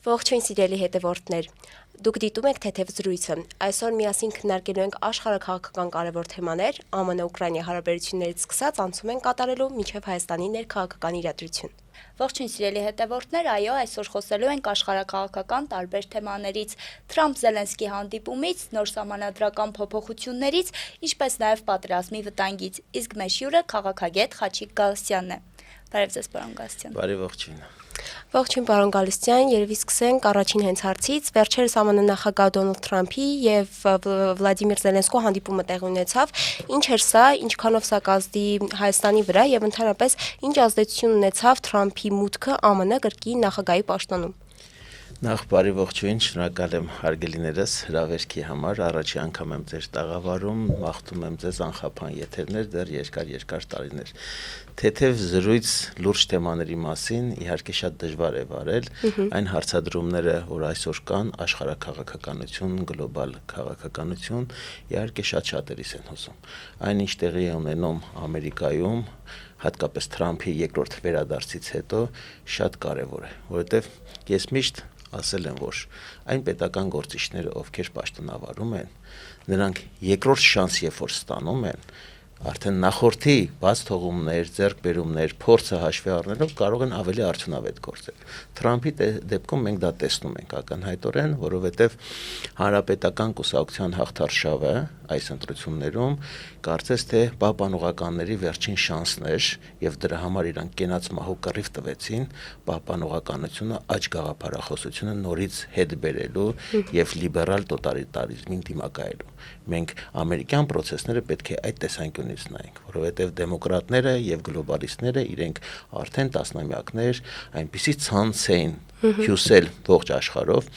Ողջույն սիրելի հետևորդներ, դուք դիտում եք թեթև զրույցը, այսօր միասին քննարկելու ենք աշխարհաքաղաքական կարևոր թեմաներ, ԱՄՆ-Ուկրաինա հարաբերություններից սկսած անցում են կատարելու մինչև Հայաստանի ներքաղաքական իրադրություն։ Ողջույն սիրելի հետևորդներ, այո, այսօր խոսելու ենք աշխարհաքաղաքական տարբեր թեմաներից, Թրամփ-Զելենսկի հանդիպումից, նոր սահմանադրական փոփոխություններից, ինչպես նաև պատերազմի վտանգից, իսկ մեր հյուրը քաղաքագետ Խաչիկ Գալստյանն է։ Բարև ձեզ, պարոն Գալստյան։ Բարև ողջույն։ Ողջույն պարոն Գալստյան, երևի սկսենք առաջին հենց հարցից։ Վերջերս ԱՄՆ նախագահ Դոնալդ Թրամփի եւ Վլադիմիր Զելենսկու հանդիպումը տեղի ունեցավ։ Ինչ էր սա, ինչքանով սա կազդի Հայաստանի վրա եւ ընդհանրապես ինչ ազդեցություն ունեցավ Թրամփի մուտքը ԱՄՆ կրկին նախագահի պաշտոնում։ Նախ բարի ողջույն, շնորհակալ եմ հարգելիներս հրավերքի համար, առաջի անգամ եմ ձեր տաղավարում, մաղթում եմ ձեզ անխափան եթերներ դեռ երկար տարիներ։ Թեթև զրույց լուրջ թեմաների մասին իհարկե շատ դժվար է վարել, այն հարցադրումները, որ այսօր կան, աշխարհաքաղաքականություն, գլոբալ քաղաքականություն, իհարկե շատերիս են հուզում։ Այն ինչ տեղի է ունենում Ամերիկայում, հատկապես Թրամփի երկրորդ վերադարձից հետո շատ կարևոր է, որովհետև ես միշտ ասել եմ, որ այն պետական գործիչները, ովքեր պաշտոնավարում են, նրանք երկրորդ շանս երբ որ ստանում են, արդեն նախորդի բաց թողումներ, ձեռքբերումներ, փորձը հաշվի առնելով կարող են ավելի արդյունավետ գործել։ Թրամփի դեպքում մենք դա տեսնում ենք ակնհայտորեն, որովհետև հանրապետական կուսակցության հաղթարշավը այս ընտրություններում կարծես թե պահպանողականների վերջին շանսն էր եւ դրա համար իրանք կենաց մահու կռիվ տվեցին պահպանողականությունը աճ գաղափարախոսությունը նորից հետ բերելու եւ լիբերալ տոտալիտարիզմին դիմակայելու։ Մենք ամերիկյան process-ները պետք է այդ տեսանկյունից նայենք, որովհետեւ դեմոկրատները եւ գլոբալիստները իրենք արդեն տասնամյակներ այնպիսի ցանց էին հյուսել ողջ աշխարհով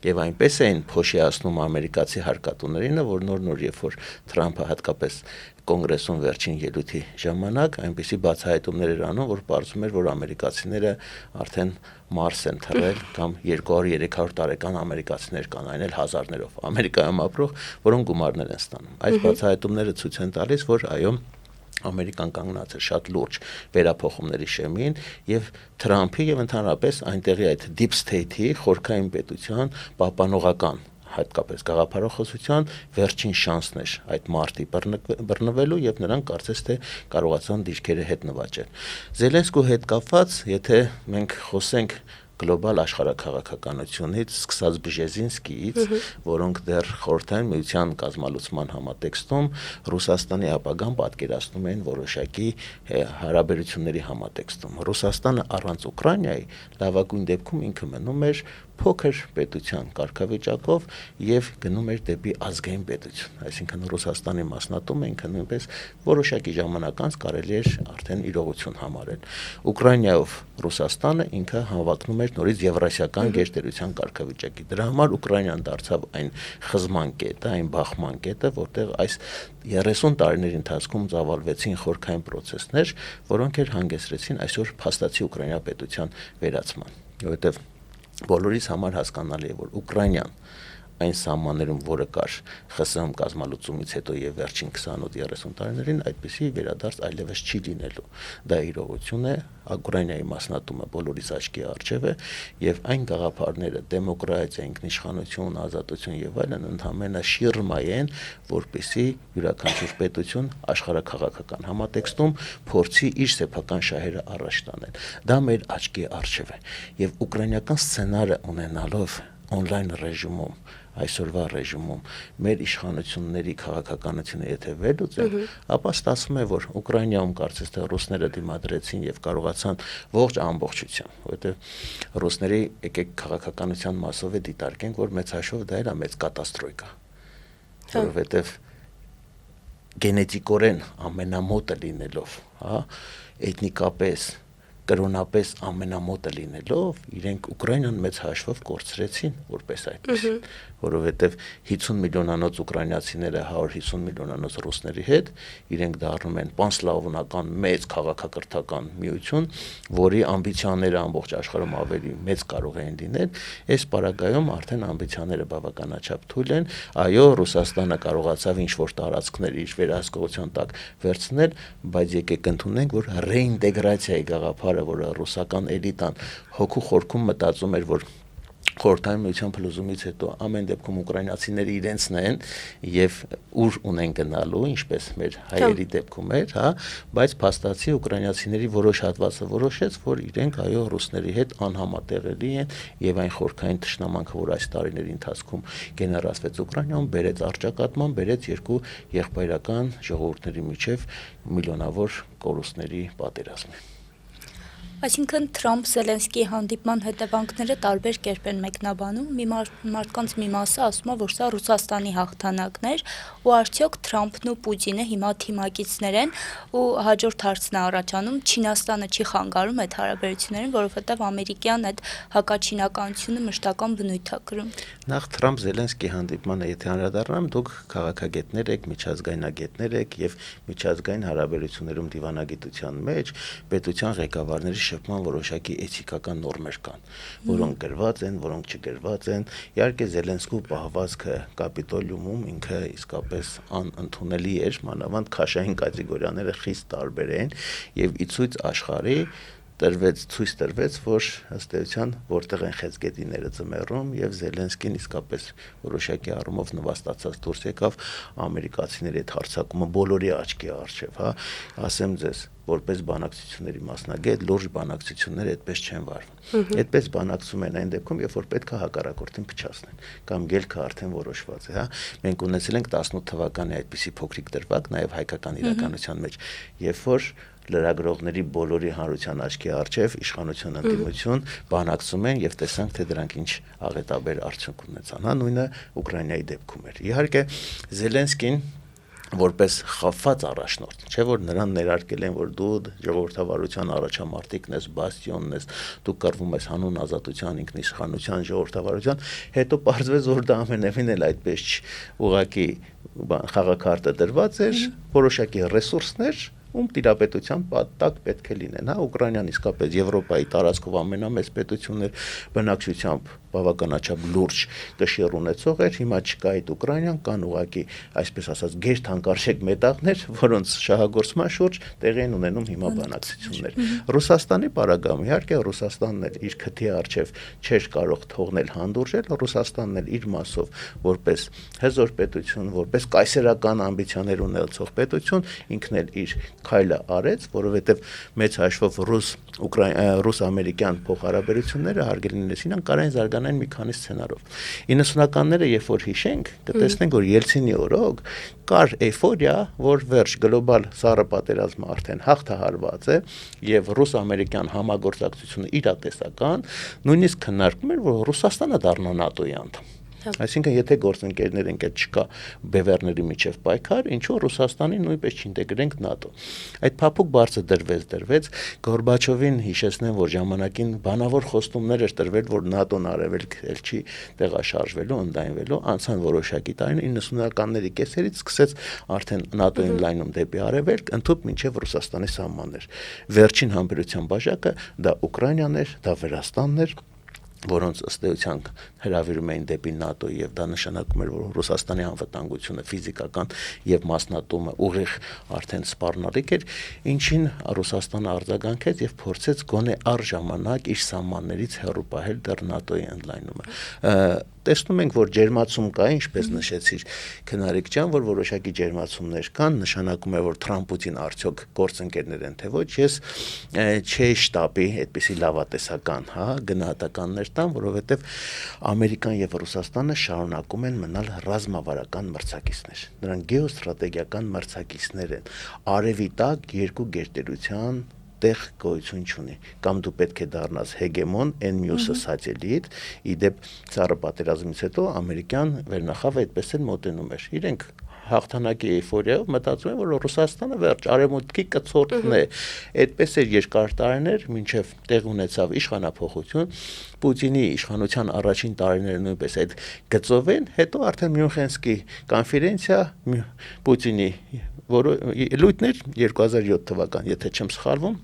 եւ այնպես էին փոշիացնում ամերիկացի հարկատուներին, որ նոր երբ որ Թրամփը հատկապես կոնգրեսում վերջին ելույթի ժամանակ այնպիսի բացահայտումներ էր անում, որ պարզվում էր, որ ամերիկացիները արդեն Մարս են թռել կամ 200-300 տարեկան ամերիկացիներ կան, այն էլ հազարներով Ամերիկայում ապրող, որոնք գումարներ են ստանում։ Այս բացահայտումները ցույց են տալիս, որ այո Ամերիկան կանգնած է շատ լուրջ վերափոխումների շեմին եւ Թրամփի եւ ընդհանրապես այնտեղի այդ deep state-ի խորքային պետության պահպանողական հատկապես գաղափարախոսության վերջին շանսն էր այդ մարտի բռնվելու եւ նրանք կարծես թե կարողացան դիրքերը հետ նվաճել։ Զելենսկու հետ կապված, եթե մենք խոսենք գլոբալ աշխարհաքաղաքականությունից, սկսած Բժեզինսկիից, որոնք դեռ խորհրդային միության կազմալուծման համատեքստում Ռուսաստանի ապագան պատկերացնում են որոշակի հարաբերությունների համատեքստում։ Ռուսաստանը առանց Ուկրաինայի լավագույն դեպքում ինքը մնում էր փոքր պետության կարգավիճակով եւ գնում էր դեպի ազգային պետություն, այսինքն Ռուսաստանի մասնատումը ինքը նույնպես որոշակի ժամանակ անց կարելի էր արդեն իրողություն համարել։ Ուկրաինայով Ռուսաստանը ինքը հավակնում էր նորից եվրասիական գերտերության կարգավիճակի։ Դրա համար Ուկրաինան դարձավ այն խզման կետը, այն բախման կետը, որտեղ այս 30 տարիների ընթացքում ծավալվեցին խորքային process-ներ, որոնք էր հանգեցրեցին այսօր փաստացի Ուկրաինա պետության վերացման, որովհետեւ բոլորիս համար հասկանալի է, որ Ուկրաինան այն սահմաններում, որը կար ԽՍՀՄ կազմալուծումից հետո եւ վերջին 28-30 տարիներին, այդպիսի վերադարձ այլևս չի լինելու։ Դա իրողություն է, Ուկրաինայի մասնատումը բոլորիս աչքի առջև է եւ այն գաղափարները դեմոկրատիա, ինքնիշխանություն, ազատություն եւ այլն ընդհանրապես շիրմա են, որպեսի յուրաքանչյուր պետություն աշխարհաքաղաքական համատեքստում փորձի իր սեփական շահերը առաջ տանել։ Դա մեր աչքի առջև է եւ ուկրաինական սցենարը ունենալով on-line ռեժիմում այսօրվա ռեժիմում մեր իշխանությունների քաղաքականությունը եթե վերլուծել, ապա ստացվում է, որ Ուկրաինայում կարծես թե ռուսները դիմադրեցին եւ կարողացան ողջ ամբողջությամբ, որովհետեւ ռուսների եկեք քաղաքականության մասով է դիտարկենք, որ մեծ հաշվով դա era մեծ կատաստրոյկա, որովհետեւ գենետիկորեն ամենամոտը լինելով, հա, էթնիկապես կրոնապես ամենամոտը լինելով, իրենք Ուկրաինան մեծ հաշվով կորցրեցին որպես այդպես, որովհետև 50 միլիոնանոց ուկրաինացիները 150 միլիոնանոց ռուսների հետ իրենք դառնում են պանսլավոնական մեծ քաղաքակրթական միություն, որի ամբիցիաները ամբողջ աշխարհում ավելի մեծ կարող են լինել, այս պարագայում արդեն ամբիցիաները բավականաչափ թույլ են, այո, Ռուսաստանը կարողացավ ինչ-որ տարածքներ իր վերահսկողության տակ վերցնել, բայց եկեք ընդունենք, որ ռեինտեգրացիայի գաղափարը, որը ռուսական էլիտան հոգու խորքում մտածում էր, որ Խորհրդային միության փլուզումից հետո ամեն դեպքում ուկրաինացիները իրենցն են եւ ուր ունեն գնալու, ինչպես մեր հայերի դեպքում էր, հա, բայց փաստացի ուկրաինացիների որոշ հատվածը որոշեց, որ իրենք այո ռուսների հետ անհամատեղելի են եւ այն խորհրդային ճշնամանքը, որ այս տարիների ընթացքում գեներացվեց Ուկրաինայում, բերեց առճակատման, բերեց երկու եղբայրական ժողովուրդների միջև միլիոնավոր կորուստների պատերազմի։ Այսինքն Թրամփ-Զելենսկի հանդիպման հետևանքները տարբեր կերպ են մեկնաբանում, մարդկանց մի մասը ասում է, որ սա Ռուսաստանի հաղթանակն էր, ու արդյոք Թրամփն ու Պուտինը հիմա թիմակիցներ են, ու հաջորդ հարցն է առաջանում, Չինաստանը չի խանգարում այդ հարաբերություններին, որովհետև ամերիկյան այդ հակաչինականությունը մշտական բնույթ է կրում։ Նախ Թրամփ-Զելենսկի հանդիպմանը եթե անդրադառնամ, դուք քաղաքագետներ եք, միջազգայնագետներ եք եւ միջազգային հարաբերություններում դիվանագիտության մեջ պետության ղեկավարների շփման որոշակի էթիկական նորմեր կան, որոնք գրված են, որոնք չգրված են։ Իհարկե Զելենսկու պահվածքը Կապիտոլիումում ինքը իսկապես անընդունելի էր, մանավանդ քաշային կատեգորիաները խիստ տարբեր են եւ ի ցույց աշխարհի ցույց տրվեց, որ ըստ էության որտեղ են խեցգետիները ծմերում եւ Զելենսկին իսկապես որոշակի առումով նվաստացած դուրս եկավ ամերիկացիների այդ հարձակումը բոլորի աչքի առջև, հա, ասեմ ձեզ, որպես բանակցությունների մասնագետ, լուրջ բանակցությունները այդպես չեն վարվում։ Այդպես բանակցում են այն դեպքում, երբ որ պետք է հակառակորդին փչացնեն, կամ ելքը արդեն որոշված է, հա։ Մենք ունեցել ենք 18 թվականի այդպիսի փոքրիկ դրվագ, նաեւ հայկական իրականության մեջ, երբ որ լրագրողների բոլորի հանրության աչքի առջև իշխանություն ընդդիմություն բանակցում են եւ տեսանք թե դրանք ինչ աղետաբեր արդյունք ունեցան, հա, նույնը Ուկրաինայի դեպքում էր։ Իհարկե Զելենսկին որպես խափված առաջնորդ, չէ՞ որ նրան ներարկել են, որ դու ժողովրդավարության առաջամարտիկն ես, բաստիոնն ես, դու կռվում ես հանուն ազատության, ինքնիշխանության, ժողովրդավարության, հետո պարզվեց, որ դա ամենևին էլ այդպես չի, ուղղակի խաղակարտը դրված էր, որոշակի ռեսուրսներ տիրապետության տակ պետք է լինեն, հա, Ուկրաինան իսկապես Եվրոպայի տարածքով ամենամեծ պետությունն էր, բնակչությամբ բավականաչափ լուրջ կշիռ ունեցող էր, հիմա չկա այդ Ուկրաինան, կան ուղղակի, այսպես ասած, գերթանկարժեք մետաղներ, որոնց շահագործման շուրջ տեղի են ունենում հիմա բանակցություններ։ Ռուսաստանի պարագայում իհարկե Ռուսաստանն էլ իր քթի առջև չէր կարող թողնել հանդուրժել, Ռուսաստանն էլ իր մասով որպես հզոր պետություն, որպես կայսերական ամբիցիաներ ունեցող պետություն, ինքն էլ իր քայլը արեց, որովհետև մեծ հաշվով ռուս-ամերիկյան փոխհարաբերությունները հարգելի լինեցին, կարող են զարգանալ մի քանի սցենարով։ 90-ականները, երբ որ հիշենք, կտեսնենք, որ Ելցինի օրոք կար էյֆորիա, որ վերջ գլոբալ սառը պատերազմը արդեն հաղթահարված է եւ ռուս-ամերիկյան համագործակցությունը իրատեսական, նույնիսկ քննարկում էր, որ Ռուսաստանը դառնա ՆԱՏՕ-ի անդամ։ Այսինքն եթե գործընկերներ ենք այդ չկա բևեռների միջև պայքար, ինչու Ռուսաստանի նույնպես չինտեգրենք ՆԱՏՕ։ Այդ փափուկ բարձը դրվեց, Գորբաչովին հիշեցնեմ, որ ժամանակին բանավոր խոստումներ էր տրվել, որ ՆԱՏՕ-ն արևելք էլ չի տեղաշարժվելու, ընդայնվելու, անցան որոշակի տարիներ 90-ականների կեսերից սկսեց արդեն ՆԱՏՕ-ին լայնում դեպի արևելք, ընդհուպ մինչև Ռուսաստանի սահմաններ։ Վերջին համբերության բաժակը դա Ուկրաինան էր, դա Վրաստանն էր, որոնց ըստ էության հրավիրում էին դեպի ՆԱՏՕ եւ դա նշանակում էր, որ Ռուսաստանի անվտանգությունը ֆիզիկական եւ մասնատումը ուղիղ արդեն սպառնալիք էր, ինչին Ռուսաստանը արձագանքեց եւ փորձեց գոնե առժամանակ իր սահմաններից հեռու պահել դեռ ՆԱՏՕ-ի ընդլայնումը։ Տեսնում ենք, որ ջերմացում կա, ինչպես նշեցիր քնարիկ ջան, որ որոշակի ջերմացումներ կան, նշանակում է, որ Թրամփ-Պուտին արդյոք գործընկերներ են թե ոչ, ես չէի շտաբի այդպիսի լավատեսական, հա, գնահատականներ տամ, որովհետև Ամերիկան եւ Ռուսաստանը շարունակում են մնալ ռազմավարական մրցակիցներ։ Նրանք գեոստրատեգիական մրցակիցներ են։ Արևի տակ երկու գերտերության տեղ գոյություն չունի, կամ դու պետք է դառնաս հեգեմոն, այն մյուսը սատելիտ, իդեպ Սառը պատերազմից հետո ամերիկյան վերնախավը այդպես էլ մոտենում էր։ Իրենք հաղթանակի էյֆորիայով մտածում են, որ Ռուսաստանը վերջ արևմուտքի կցորդն է։ Այդպես էր երկար տարիներ, մինչև տեղ ունեցավ իշխանափոխություն, Պուտինի իշխանության առաջին տարիները նույնպես այդ գծով են, հետո արդեն Մյունխենսկի կոնֆերենցիա, Պուտինի ելույթներ 2007 թվական, եթե չեմ սխալվում,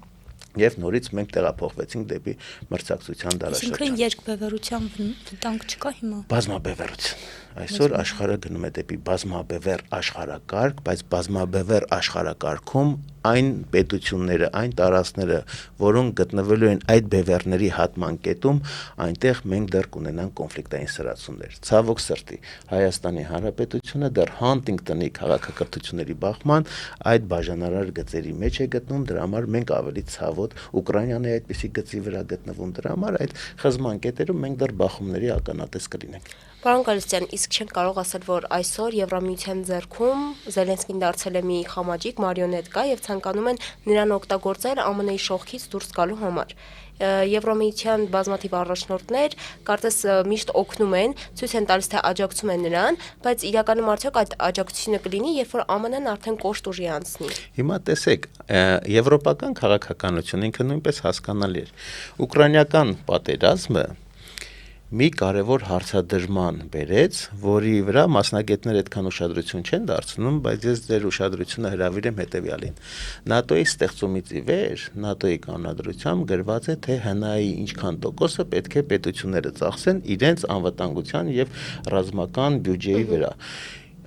Եվ նորից մենք տեղափոխվեցինք դեպի մրցակցության դարաշրջան։ Այսինքն երկբևեռության վտանգ չկա հիմա։ Բազմաբևեռություն։ Այսօր աշխարհը գնում է դեպի բազմաբևեռ աշխարհակարգ, բայց բազմաբևեռ աշխարհակարգում այն պետությունները, այն տարածքները, որոնք գտնվելու են այդ բևեռների հատման կետում, այնտեղ մենք դեռ կունենանք կոնֆլիկտային սրացումներ։ Ցավոք սրտի, Հայաստանի Հանրապետությունը դեռ Հանտինգտոնի քաղաքակրթությունների բախման այդ բաժանարար գծերի մեջ է գտնում, դրա համար մենք ավելի ցավոտ Ուկրաինան է այդպիսի գծի վրա գտնվում, դրա համար այդ խզման կետերում մենք դեռ բախումների ականատես կլինենք։ Պարոն Գալստյան, իսկ չենք կարող ասել, որ այսօր Եվրամիության ձեռքում Զելենսկին դարձել է մի խամաճիկ մարիոնետկա եւ ցանկանում են նրան օգտագործել ԱՄՆ-ի շողքից դուրս գալու համար։ Եվրամիության բազմաթիվ առաջնորդներ կարծես միշտ օգնում են, ցույց են տալիս, թե աջակցում են նրան, բայց իրականում արդյոք այդ աջակցությունը կլինի, երբ որ ԱՄՆ-ն արդեն կոշտ ուժի անցնի։ Հիմա տեսեք, եվրոպական քաղաքականությունը ինքը նույնպես հասկանալի է։ Ուկրաինական պատերազմը մի կարևոր հարցադրման բերեց, որի վրա մասնագետները այդքան ուշադրություն չեն դարձնում, բայց ես ձեր ուշադրությունը հրավիրեմ հետևյալին։ ՆԱՏՕ-ի ստեղծումից ի վեր, ՆԱՏՕ-ի կանոնադրությամբ գրված է, թե ՀՆԱ-ի ինչքան տոկոսը պետք է պետությունները ծախսեն իրենց անվտանգության եւ ռազմական բյուջեի վրա։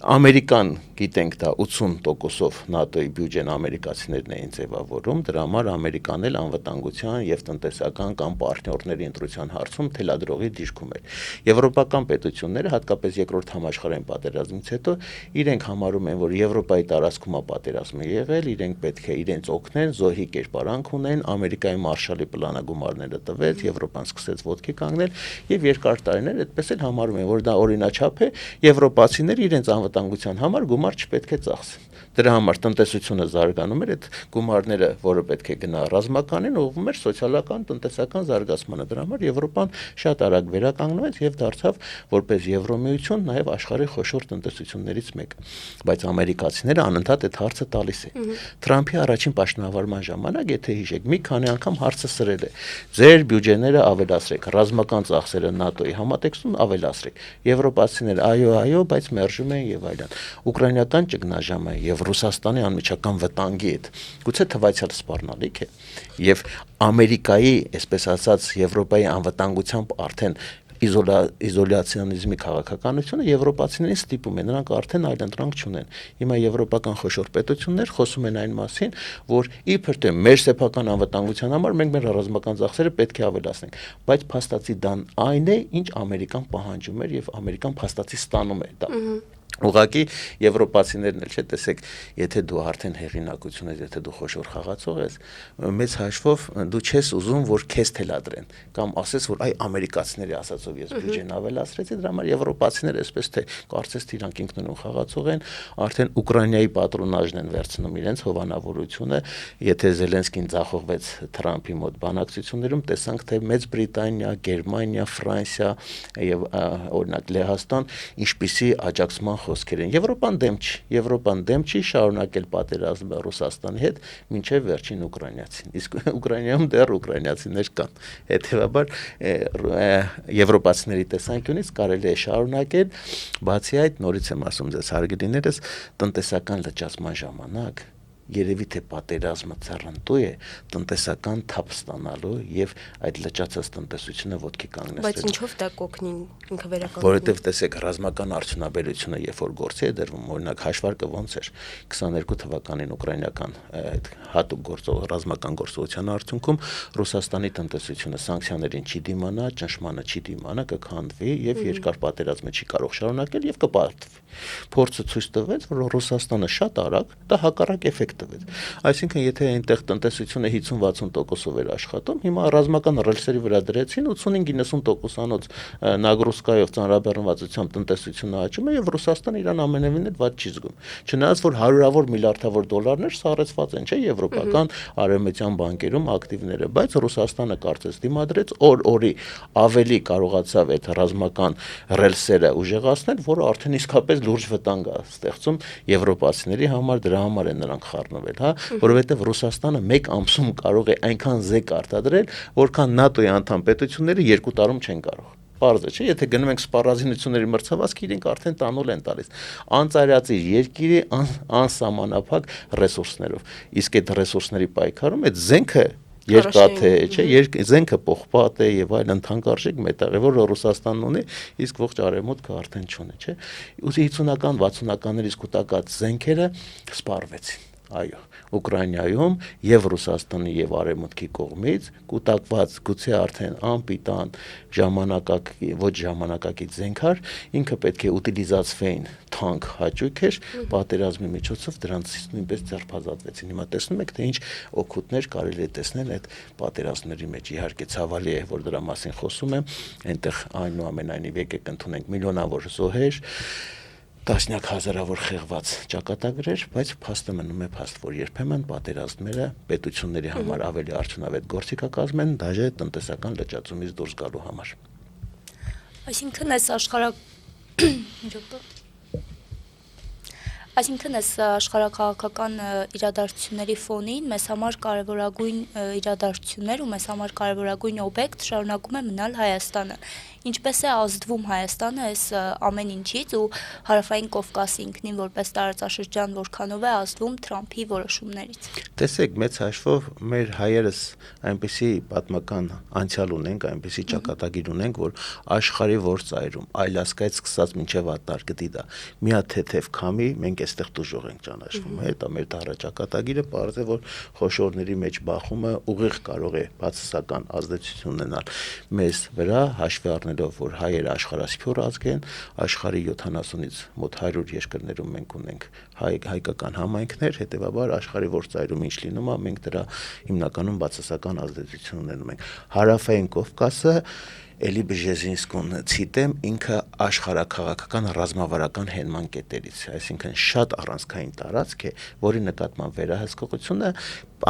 Ամերիկան, գիտենք, դա 80%-ով ՆԱՏՕ-ի բյուջեն ամերիկացիներն էին ձևավորում, դրա համար Ամերիկան էլ անվտանգության եւ տնտեսական կամ պարտներների ընտրության հարցում թելադրողի դիրքում էր։ Եվրոպական պետությունները, հատկապես երկրորդ համաշխարհային պատերազմից հետո, իրենք համարում են, որ Եվրոպայի տարածքում է պատերազմը եղել, իրենք պետք է իրենց օգնեն, զոհի կերպարանք ունեն, Ամերիկայի Մարշալի պլանը գումարները տվեց, Եվրոպան սկսեց ոտքի կանգնել եւ երկար տարիներ այդպես էլ համարում են, որ դա օրինաչափ է, եվրոպացիները իրենց անվտանգության համար գումար չպետք է ծախսեն։ Դրա համար տնտեսությունը զարգանում էր, այդ գումարները, որը պետք է գնա ռազմականին, ուղղվում էր սոցիալական, տնտեսական զարգացմանը։ Դրա համար Եվրոպան շատ արագ վերականգնվեց եւ դարձավ որպես Եվրոմիություն նաեւ աշխարհի խոշոր տնտեսություններից մեկը։ Բայց ամերիկացիները անընդհատ այդ հարցը տալիս են։ Թրամփի առաջին պաշտոնավարման ժամանակ, եթե հիշեք, մի քանի անգամ հարցը սրել է։ Ձեր բյուջեները ավելացրեք, ռազմական ծախսերը ՆԱՏՕ-ի համատեքստում ավելացրեք։ Եվրոպացիները այո, բայց մերժում են եւ այլն։ Ուկրաինական ճգնաժամը եւ Ռուսաստանի անմիջական վտանգի հետ գուցե թվացial սպառնալիք է եւ Ամերիկայի, այսպես ասած, Եվրոպայի անվտանգությամբ արդեն իզոլյացիոնիզմի քաղաքականությունը եվրոպացիներին ստիպում է, նրանք արդեն այլընտրանք չունեն։ Հիմա եվրոպական խոշոր պետություններ խոսում են այն մասին, որ իբր թե մեր սեփական անվտանգության համար մենք մեր ռազմական ծախսերը պետք է ավելացնենք, բայց փաստացի դա այն է, ինչ Ամերիկան պահանջում էր եւ Ամերիկան փաստացի ստանում է դա։ Ուղղակի եվրոպացիներն էլ չէ, տեսեք, եթե դու արդեն հեղինակություն ես, եթե դու խոշոր խաղացող ես, մեծ հաշվով դու չես ուզում, որ քեզ թելադրեն, կամ ասես, որ այ ամերիկացիների ասածով ես բյուջեն ավելացրեցի, դրա համար եվրոպացիները այսպես թե կարծես թե իրանք ինքնուրույն խաղացող են, արդեն Ուկրաինայի պատրոնաժն են վերցնում իրենց հովանավորությունը, եթե Զելենսկին ձախողվեց Թրամփի մոտ բանակցություններում, տեսանք, թե Մեծ Բրիտանիա, Գերմանիա, Ֆրանսիա եւ օրինակ Լեհաստան ինչպիսի աջակցման խոսքեր են։ Եվրոպան դեմ չի շարունակել պատերազմը Ռուսաստանի հետ մինչև վերջին ուկրաինացին։ Իսկ Ուկրաինայում դեռ ուկրաինացիներ կան։ Հետևաբար եվրոպացիների տեսանկյունից կարելի է շարունակել, բացի այդ, նորից եմ ասում ձեզ հարգելիներս, տնտեսական լճացման ժամանակ երևի թե պատերազմը ցեռնտու է տնտեսական թափ ստանալու եւ այդ լճացած տնտեսությունը ոտքի կանգնեցնել։ Բայց ինչով դա կօգնի ինքը վերականգնելու։ Որովհետեւ տեսեք, ռազմական արդյունաբերությունը երբ որ գործի է դրվում, օրինակ հաշվարկը ոնց էր 22 թվականին ուկրաինական այդ հատուկ ռազմական գործողության արդյունքում Ռուսաստանի տնտեսությունը սանկցիաներին չի դիմանա, ճնշմանը չի դիմանա, կքանդվի եւ երկար պատերազմը չի կարող շարունակել եւ կպարտվի։ Փորձը ցույց տվեց, որ Ռուսաստանը շատ արագ դա հակառակ էֆեկտ տվեց։ Այսինքն, եթե այնտեղ տնտեսությունը 50-60%-ով էր աշխատում, հիմա ռազմական ռելսերի վրա դրեցին 85-90%-անոց նագրուսկայով ծանրաբեռնվածությամբ տնտեսությունը աճում է եւ Ռուսաստանը իրան ամենևին էլ ված չի զգում։ Չնայած որ հարյուրավոր միլիարդավոր դոլարներ սառեցված են, չէ՞, եվրոպական արևմտյան բանկերում ակտիվները, բայց Ռուսաստանը կարծես դիմադրեց օր-օրի ավելի կարողացավ այդ ռազմական ռելսերը ուժեղացնել, որը արդեն իսկապես լուրջ վտանգ է ստեղծում եվրոպացիների համար, դրա համար են նրանք խառնվել, հա, որովհետև Ռուսաստանը մեկ ամսում կարող է այնքան զենք արտադրել, որքան ՆԱՏՕ-ի անդամ պետությունները 2 տարում չեն կարող։ Պարզ է, չէ՞, եթե գնում ենք սպառազինությունների մրցավազքի, իրենք արդեն տանուլ են տալիս։ Անծայրածիր երկիրի անսահմանափակ ռեսուրսներով։ Իսկ այդ ռեսուրսների պայքարում այդ զենքը երկաթե է, չէ, զենքը պողպատ է եւ այլն թանկարժեք մետաղ է, որ Ռուսաստանն ունի, իսկ ողջ արևմուտքը արդեն չունի, չէ։ 50-ական, 60-ականներից կուտակած զենքերը սպառվեցին։ Այո, Ուկրաինայում եւ Ռուսաստանի եւ Արևմուտքի կողմից կուտակված գուցե արդեն անպիտան ոչ ժամանակակից զենքար, ինքը պետք է ուտիլիզացվեին թանկ հաճույք էր, պատերազմի միջոցով դրանցից նույնպես ձերբազատվեցին։ Հիմա տեսնում եք, թե ինչ օգուտներ կարելի է տեսնել այդ պատերազմների մեջ։ Իհարկե ցավալի է, որ դրա մասին խոսում եմ, այնտեղ այնուամենայնիվ եկեք ընդունենք միլիոնավոր զոհեր, տասնյակ հազարավոր խեղված ճակատագրեր, բայց փաստը մնում է փաստ, որ երբեմն պատերազմները պետությունների համար ավելի արդյունավետ գործիքակազմ են, դաժե տնտեսական լճացումից դուրս գալու համար։ Այսինքն այս աշխարհակաղակական իրադարձությունների ֆոնին մեզ համար կարևորագույն իրադարձություններ ու մեզ համար կարևորագույն օբյեկտ շարունակում է մնալ Հայաստանը։ Ինչպես է ազդվում Հայաստանը այս ամեն ինչից ու Հարավային Կովկասի ինքնին որպես տարածաշրջան որքանով է ազդվում Թրամփի որոշումներից։ Տեսեք, մեծ հաշվով մեր հայերս այնպիսի պատմական անցյալ ունենք, այնպիսի ճակատագիր ունենք, որ աշխարհի որ ծայրում այլասկայից սկսած մինչև արտարկտի դա մի հատ թեթև քամի մենք այստեղ դժող ենք ճանաչվում, դա մեր դարաճակատագիրը պարզ է, որ խոշորների մեջ բախումը ուղիղ կարող է բացասական ազդեցություն ունենալ մեզ վրա, հաշվի առնելով, որ հայերը աշխարհասփյուռ ազգ են, աշխարհի 70-ից մոտ 100 երկրներում մենք ունենք հայկական համայնքներ, հետեւաբար աշխարհի որ ծայրում ինչ լինում է, մենք դրա հիմնականում բացասական ազդեցություն ունենում ենք։ Հարավային Կովկասը Էլի Բժեզինսկուն ցիտեմ ինքը աշխարհակաղակական ռազմավարական հենման կետերից, այսինքն շատ առանցքային տարածք է, որի նկատմամբ վերահսկողությունը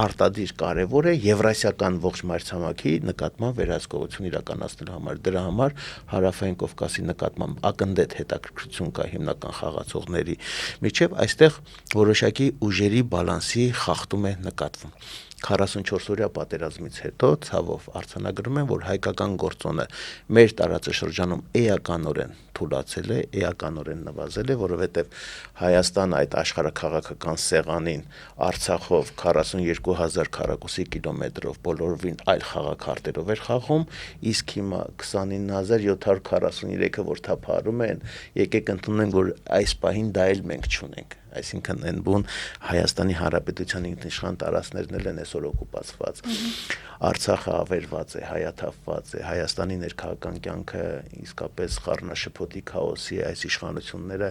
արտադիր կարևոր է Եվրասիական ողջ մայրցամաքի նկատմամբ վերահսկողություն իրականացնելու համար։ Դրա համար Հարավային Կովկասի նկատմամբ ակնդետ հետաքրքրություն կա հիմնական խաղացողների միջև, այստեղ որոշակի ուժերի բալանսի խախտում է նկատվում։ 44-օրյա պատերազմից հետո ցավով արձանագրում են, որ հայկական գործոնը մեր տարածաշրջանում էականորեն թուլացել է, էականորեն նվազել է, որովհետև Հայաստանը այդ աշխարհակաղակական սեղանին Արցախով 42,000 քառակուսի կիլոմետրով բոլորովին այլ խաղաքարտերով էր խաղում, իսկ հիմա 29,743-ը որ թափահարում են, եկեք ընդունենք, որ այս պահին դա էլ մենք չունենք։ Այսինքն այն բուն Հայաստանի Հանրապետության ինքնիշխան տարածքներն են այսօր օկուպացված։ Արցախը ավերված է, հայաթափված է, Հայաստանի ներքաղաքական կյանքը իսկապես խառնաշփոթի քաոսի է, այս իշխանությունները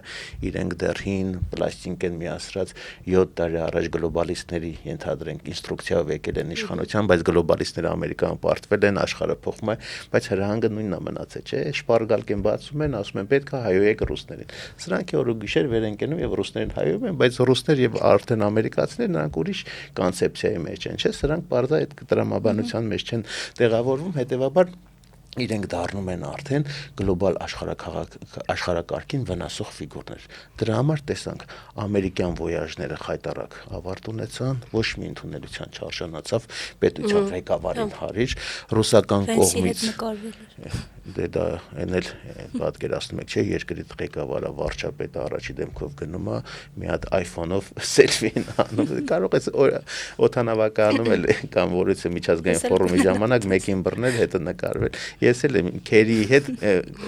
իրենք դեռ հին պլաստինկ են միացրած 7 տարի առաջ գլոբալիստների ենթադրենք ինստրուկցիայով եկել են իշխանության, բայց գլոբալիստները Ամերիկայում պարտվել են, աշխարհը փոխում է, բայց հրահանգը նույնն է մնացել, չէ՞, շպարգալկեն բացում են, ասում են պետք է հայոյեք ռուսներին։ Սրանք օրը գիշեր վեր են կենում եւ ռուսներին հայում են, բայց ռուսներ եւ արդեն ամերիկացիներ նրանք ուրիշ կոնցեպցիայի մեջ են, չէ՞, սրանք բարձր այդ տրամաբանության մեջ չեն տեղավորվում, հետեւաբար իրենք դառնում են արդեն գլոբալ աշխարհակարգին վնասող ֆիգուրներ։ Դրա համար տեսանք ամերիկյան ոյաժները խայտարակ ավարտ ունեցան, ոչ մի ընդունելության չարժանացավ պետության ղեկավարին հարիր, ռուսական կողմից դա այն էլ պատկերացնում եք, չէ, երկրի ղեկավարը վարչապետը առաջի դեմքով գնում է, մի հատ iPhone-ով selfie-ին անում, կարող է օդանավականում էլ կամ որից միջազգային ֆորումի ժամանակ մեկին բռնել, հետը նկարվել։ Ես էլ եմ Քերիի հետ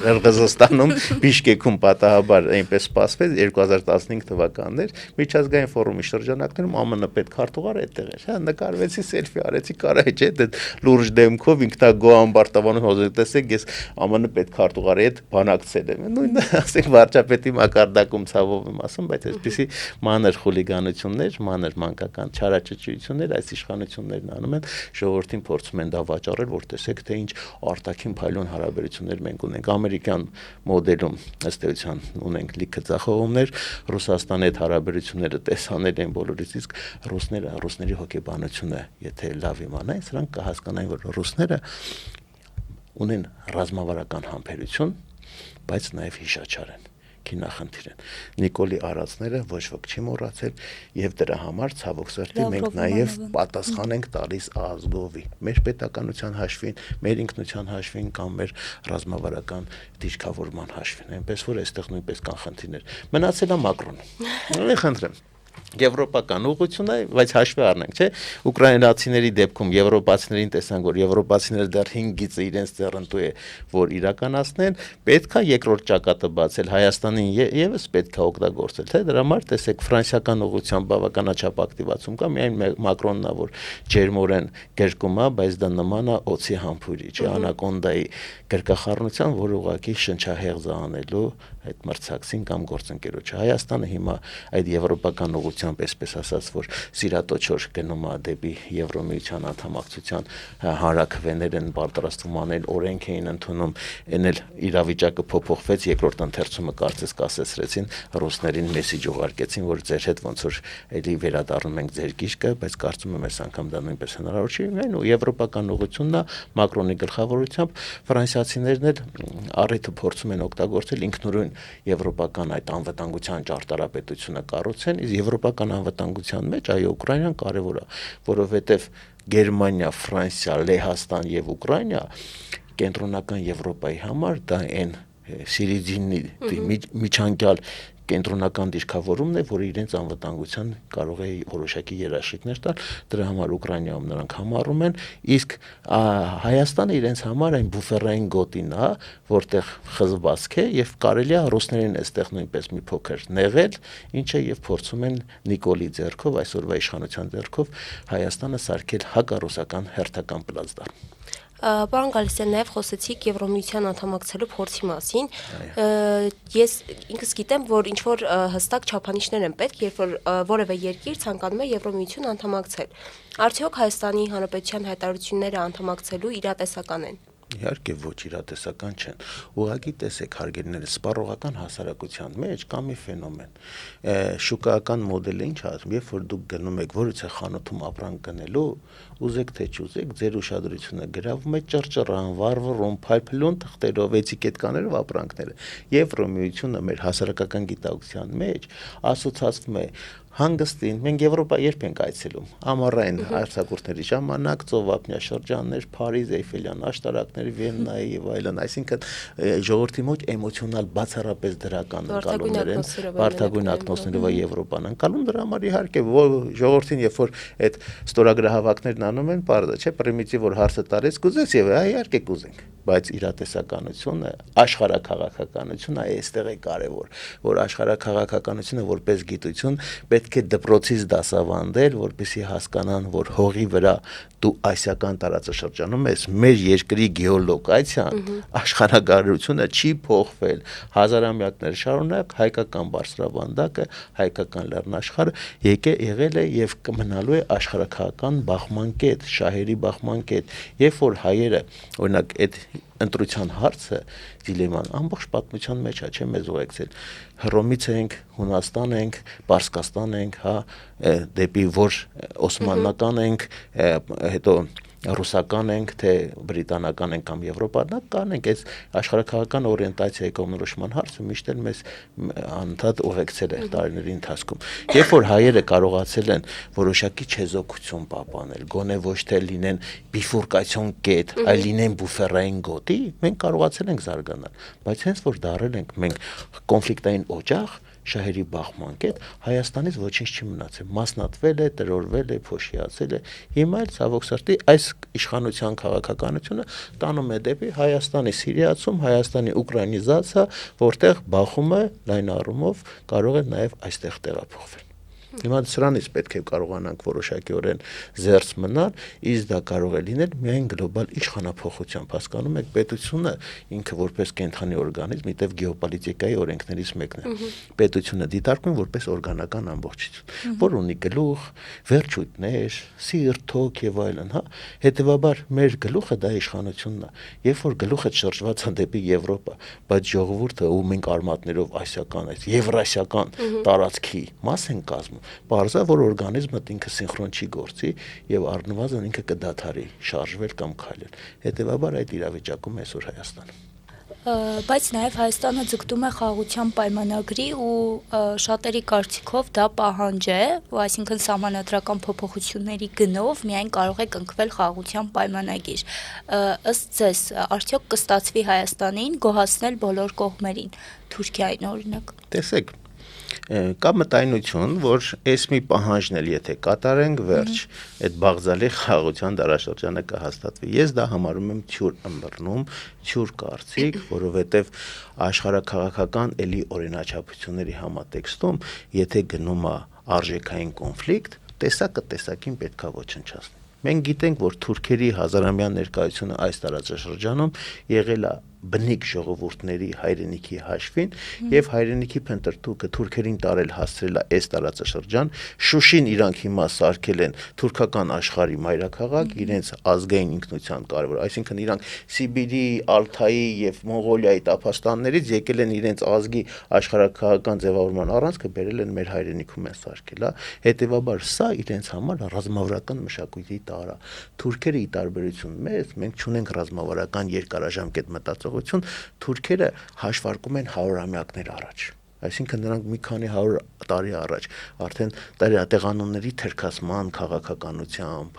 Ղրղզստանում Բիշկեքում պատահաբար այնպես սպասվեց 2015 թվականներ միջազգային ֆորումի շրջանակներում ԱՄՆ պետքարտուղարը այդտեղ էր, հա, նկարվեցի selfie արեցի, կարա չէ, դա լուրջ դեմքով ինքնագոհ բարտավանում հոզել, տեսեք, ես ԱՄՆ պետքարտուղարի հետ բանակցել եմ։ Նույնը, ասենք, վարչապետի մակարդակում ցավով եմ ասում, բայց այսպիսի մանր խուլիգանություններ, մանր մանկական չարաճճություններ այս իշխանություններն անում են, ժողովրդին փորձում են դա վաճառել, որ տեսեք, թե ինչ արտաքին փայլուն հարաբերություններ մենք ունենք։ Ամերիկյան մոդելում ըստ էության ունենք լիքը ձախողումներ, Ռուսաստանի հետ հարաբերությունները տեսանել են բոլորից, իսկ ռուսների հոգեբանությունը, եթե լավ իմանային, սրանք կհասկանային, որ ռուսները ունեն ռազմավարական համբերություն, բայց նաև հիշաչար են, քինախնդիր են։ Նիկոլի արածները ոչ ոք չի մոռացել եւ դրա համար ցավոք սրտի մենք նաև պատասխան ենք տալիս ազգովի, մեր պետականության հաշվին, մեր ինքնության հաշվին կամ մեր ռազմավարական դիրքավորման հաշվին։ Այնպես որ այստեղ նույնպես կան խնդիրներ։ Մնացել է Մակրոնը։ Խնդրեմ Եվրոպական ուղղություն է, բայց հաշվի առնենք, չէ՞, ուկրաինացիների դեպքում եվրոպացիներին տեսանք, որ եվրոպացիները դեռ 5 գիծը իրենց ձեռնտու է, որ իրականացնեն, պետքա երկրորդ ճակատը բացել, Հայաստանին եւս պետքա օգտագործել, թե դրա համար տեսեք ֆրանսիական ուղղությամբ բավականաչափ ակտիվացում կա, միայն Մակրոնն է, որ ջերմորեն գրկում է, բայց դա նման է օծի համբույրի, չէ՞, անակոնդայի գրկախառնության, որ ուղղակի շնչահեղձ անելու այդ մրցակցին կամ գործընկերոջը Հայաստանը հիմա այդ եվրոպական ուղղությամբ, այսպես ասած, որ սիրատոչոր գնում է դեպի Եվրոմիության անդամակցության հանրաքվեներ են պատրաստվում անել, օրենք էին ընդունում, այն էլ իրավիճակը փոփոխվեց, երկրորդ ընթերցումը կարծես կասեցրեցին ռուսներին մեսիջ ուղարկեցին, որ ձեր հետ ոնց որ էլի վերադառնում ենք ձեր գիրկը, բայց կարծում եմ այս անգամ դա նույնպես հնարավոր չի, այն ու եվրոպական ուղղությունն է Մակրոնի գլխավորությամբ, ֆրանսիացիներն էլ առիթը փորձում են օգտագործել ինքնուրույն եվրոպական այդ անվտանգության ճարտարապետությունը կառուցեն, իսկ եվրոպական անվտանգության մեջ այո Ուկրաինան կարևոր է, որովհետև Գերմանիա, Ֆրանսիա, Լեհաստան եւ Ուկրաինա կենտրոնական Եվրոպայի համար դա այն Սիրիդինի միջանկյալ կենտրոնական դիրքավորումն է, որը իրենց անվտանգության կարող է որոշակի երաշխիքներ տալ, դրա համար Ուկրաինայում նրանք համառում են, իսկ Հայաստանը իրենց համար այն բուֆերային գոտին է, որտեղ խզվածք է եւ կարելի է ռուսներին այստեղ նույնպես մի փոքր նեղել, ինչը եւ փորձում են Նիկոլի ձեռքով, այսօրվա իշխանության ձեռքով Հայաստանը սարքել հակառուսական հերթական պլացդարմ։ Պարոն Գալստյան, նաև խոսեցիք Եվրոմիության անդամակցելու փորձի մասին։ Ես ինքս գիտեմ, որ ինչ որ հստակ չափանիշներ են պետք, երբ որ որևէ երկիր ցանկանում է Եվրոմիություն անդամակցել։ Արդյոք Հայաստանի Հանրապետության հայտարարությունները անդամակցելու իրատեսական են։ Իհարկե ոչ իրատեսական չեն։ Ուղղակի տեսեք հարգելիներս, սպառողական հասարակության մեջ կա մի ֆենոմեն։ Շուկայական մոդելը ինչ ասում, երբ որ դուք գնում եք որից է խանութում ապրանք գնելու, ուզեք թե չուզեք, ձեր ուշադրությունը գրավում է ճռճռան, վառվռուն, փայփլուն թղթերով, էտիկետկաներով ապրանքները։ Եվրոմիությունը մեր հասարակական գիտակցության մեջ ասոցացվում է հանգստին, մենք Եվրոպա երբ ենք այցելում, ամառային արձակուրդների ժամանակ, ծովափնյա շրջաններ, Փարիզ, Էյֆելյան աշտարակներ, Վիեննայի եւ այլն, այսինքն ժողովրդի մոտ էմոցիոնալ բացառապես դրական ընկալումներ են, բարդագույն ակնոցներով է Եվրոպան ընկալում, դրա համար իհարկե ժողովրդին երբ որ այդ ստորագրահավաքներն անում են, պարզը չէ, պրիմիտիվ որ հարցը տարեց, կուզես եւ իհարկե կուզենք, բայց իրատեսականությունը, աշխարհաքաղաքականությունը այստեղ է կարևոր, որ աշխարհաքաղաքականությունը որպես գիտություն պետք է դպրոցից դասավանդել, որպեսզի հասկանան, որ հողի վրա դու ասիական տարածաշրջանում ես, մեր երկրի գեոլոկացիան, աշխարհագրությունը չի փոխվել, հազարամյակներ շարունակ հայկական բարձրավանդակը, հայկական լեռնաշխարհը եղել է եւ կմնալու է աշխարհաքաղաքական բախման կետ, շահերի բախման կետ, երբ որ հայերը, օրինակ այդ ընտրության հարցը դիլեման ամբողջ պատմության մեջ է, չէ՞ մեզ ուղեկցել։ Հռոմից ենք, Հունաստան ենք, Պարսկաստան ենք, հա, դեպի որ օսմանական ենք, հետո ռուսական ենք, թե բրիտանական ենք կամ եվրոպական ենք, այս աշխարհաքաղաքական օրիենտացիայի կողմնորոշման հարցը միշտ էլ մեզ անդադ ուղեկցել է տարիների ընթացքում։ Երբ որ հայերը կարողացել են որոշակի չեզոքություն պահպանել, գոնե ոչ թե լինեն բիֆուրկացիոն կետ, այլ լինեն բուֆերային գոտի, մենք կարողացել ենք զարգանալ, բայց հենց որ դարել ենք մենք կոնֆլիկտային օջախ, շահերի բախման կետ, Հայաստանից ոչինչ չի մնացել, մասնատվել է, տրորվել է, փոշիացել է, հիմա էլ ցավոք սրտի այս իշխանության քաղաքականությունը տանում է դեպի Հայաստանի սիրիացում, Հայաստանի ուկրաինիզացիա, որտեղ բախումը լայն առումով կարող է նաև այստեղ տեղափոխվել։ Հիմա սրանից պետք է կարողանանք որոշակիորեն զերծ մնալ, իսկ դա կարող է լինել միայն գլոբալ իշխանափոխությամբ, հասկանում եք, պետությունը ինքը որպես կենթանի օրգանիզմ, միտև գեոպոլիտիկայի օրենքներից մեկն է։ Պետությունը դիտարկվում որպես օրգանական ամբողջություն, որ ունի գլուխ, վերջույթներ, սիրտ, թոք եւ այլն, հա։ Հետեւաբար մեր գլուխը դա իշխանությունն է։ Երբ որ գլուխը շրջված է դեպի Եվրոպա, բայց ժողովուրդը ու մենք արմատներով ասիական, այս եվրասիական տարածքի մաս են կազմում, պարզա որ օրգանիզմը ինքը սինխրոն չի գործի եւ առնվազն ինքը կդադարի շարժվել կամ քայլել։ Հետեւաբար այդ իրավիճակում է այսօր Հայաստանը։ Բայց նաև Հայաստանը ձգտում է խաղաղության պայմանագրի ու շատերի կարծիքով դա պահանջ է, այսինքն սահմանադրական փոփոխությունների գնով միայն կարող է կնքվել խաղաղության պայմանագիր։ Ըստ ձեզ, արդյոք կստացվի Հայաստանին գոհացնել բոլոր կողմերին, Թուրքիային օրինակ։ Տեսեք, Կա մտայնություն, որ այս մի պահանջն էլ եթե կատարենք, վերջ, այդ բաղձալի խաղաղության դարաշրջանը կհաստատվի։ Ես դա համարում եմ թյուր ըմբռնում, թյուր կարծիք, որովհետև աշխարհաքաղաքական էլի օրինաչափությունների համատեքստում, եթե գնում է արժեքային կոնֆլիկտ, տեսակը տեսակին պետքա ոչնչացնի։ Մենք գիտենք, որ թուրքերի հազարամյա ներկայությունը այս տարածաշրջանում եղել է բնիկ ժողովուրդների հայրենիքի հաշվին եւ հայրենիքի փնտրտուքը թուրքերին տարել հասցրել է այս տարածաշրջան, Շուշին իրանք հիմա սարքել են թուրքական աշխարհի մայրաքաղաք, իրենց ազգային ինքնության կարևոր, այսինքն իրանք Սիբիրի, Ալթայի եւ Մոնղոլիայի տափաստաններից եկել են իրենց ազգի աշխարհաքաղաքական ձևավորման առանցքը բերել են մեր հայրենիքում են սարքել, հետեւաբար սա իրենց համար ռազմավարական մշակույթի տար է։ Թուրքերը ի տարբերություն մեզ, մենք չունենք ռազմավարական երկարաժամկետ մտածողություն, թուրքերը հաշվարկում են 100-ամյակներ առաջ։ Այսինքն նրանք մի քանի 100 տարի առաջ արդեն տեղանունների թերքասման քաղաքականությամբ,